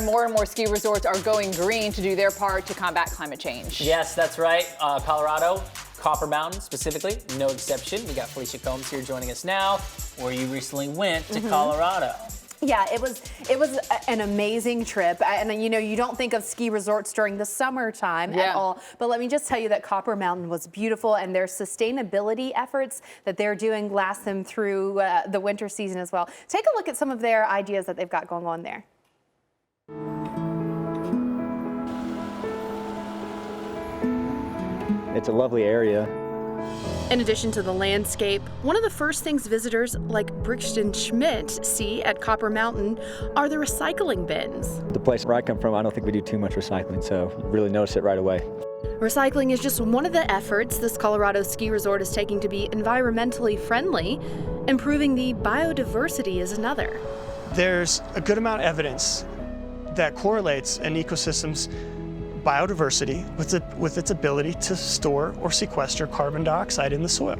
More and more ski resorts are going green to do their part to combat climate change. Yes, that's right. Colorado, Copper Mountain specifically, no exception. We got Felicia Combs here joining us now, where you recently went to Colorado. Yeah, it was an amazing trip. And you know, you don't think of ski resorts during the summertime at all. But let me just tell you that Copper Mountain was beautiful, and their sustainability efforts that they're doing last them through the winter season as well. Take a look at some of their ideas that they've got going on there. It's a lovely area. In addition to the landscape, one of the first things visitors like Brixton Schmidt see at Copper Mountain are the recycling bins. The place where I come from, I don't think we do too much recycling, so you really notice it right away. Recycling is just one of the efforts this Colorado ski resort is taking to be environmentally friendly. Improving the biodiversity is another. There's a good amount of evidence that correlates an ecosystem's biodiversity with its ability to store or sequester carbon dioxide in the soil.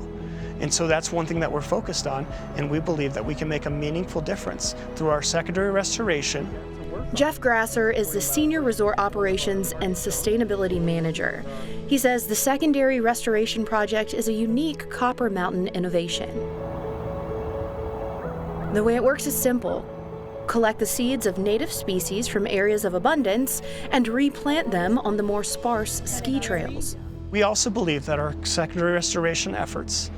And so that's one thing that we're focused on, and we believe that we can make a meaningful difference through our secondary restoration. Jeff Grasser is the Senior Resort Operations and Sustainability Manager. He says the secondary restoration project is a unique Copper Mountain innovation. The way it works is simple. Collect the seeds of native species from areas of abundance and replant them on the more sparse ski trails. We also believe that our secondary restoration efforts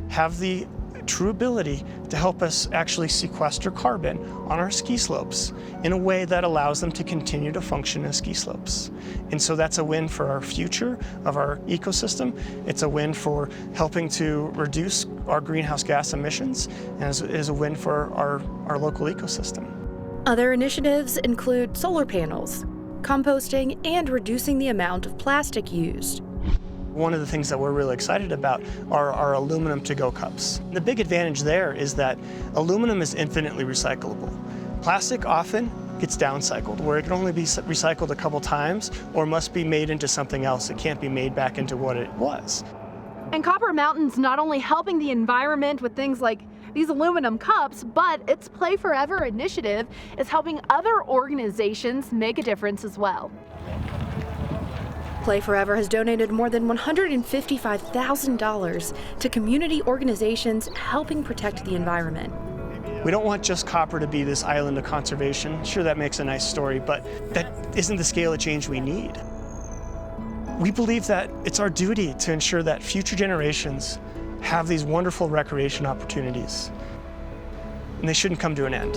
have the true ability to help us actually sequester carbon on our ski slopes in a way that allows them to continue to function as ski slopes. And so that's a win for our future of our ecosystem. It's a win for helping to reduce our greenhouse gas emissions, and is a win for our local ecosystem. Other initiatives include solar panels, composting, and reducing the amount of plastic used. One of the things that we're really excited about are our aluminum to-go cups. The big advantage there is that aluminum is infinitely recyclable. Plastic often gets downcycled, where it can only be recycled a couple times or must be made into something else. It can't be made back into what it was. And Copper Mountain's not only helping the environment with things like these aluminum cups, but its Play Forever initiative is helping other organizations make a difference as well. Play Forever has donated more than $155,000 to community organizations helping protect the environment. We don't want just copper to be this island of conservation. Sure, that makes a nice story, but that isn't the scale of change we need. We believe that it's our duty to ensure that future generations have these wonderful recreation opportunities, and they shouldn't come to an end.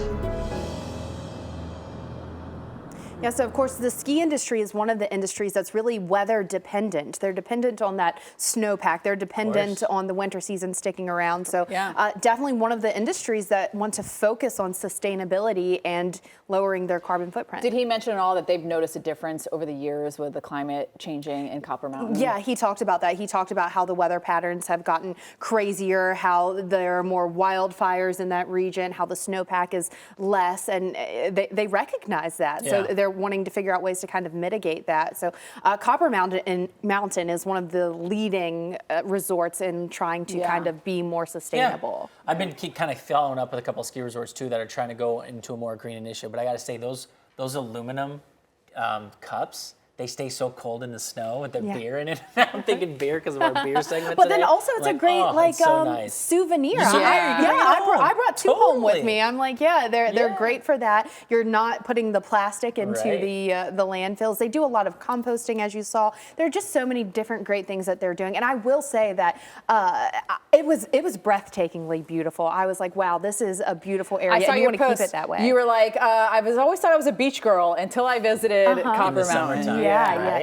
Yeah, so of course the ski industry is one of the industries that's really weather dependent. They're dependent on that snowpack. They're dependent on the winter season sticking around. So definitely one of the industries that want to focus on sustainability and lowering their carbon footprint. Did he mention at all that they've noticed a difference over the years with the climate changing in Copper Mountain? Yeah, he talked about that. He talked about how the weather patterns have gotten crazier, how there are more wildfires in that region, how the snowpack is less, and they recognize that. So they're wanting to figure out ways to kind of mitigate that. So Copper Mountain is one of the leading resorts in trying to kind of be more sustainable. Yeah. I've been kind of following up with a couple of ski resorts too that are trying to go into a more green initiative, but I got to say those aluminum cups, they stay so cold in the snow with the beer in it. I'm thinking beer because of our beer segment But today. then also it's a great so nice. souvenir. I brought two home with me. I'm like, they're great for that. You're not putting the plastic into the landfills. They do a lot of composting, as you saw. There are just so many different great things that they're doing. And I will say that it was breathtakingly beautiful. I was like, wow, this is a beautiful area. I saw and you your want to post. keep it that way. You were like, I always thought I was a beach girl until I visited Copper Mountain. Summertime. Yeah.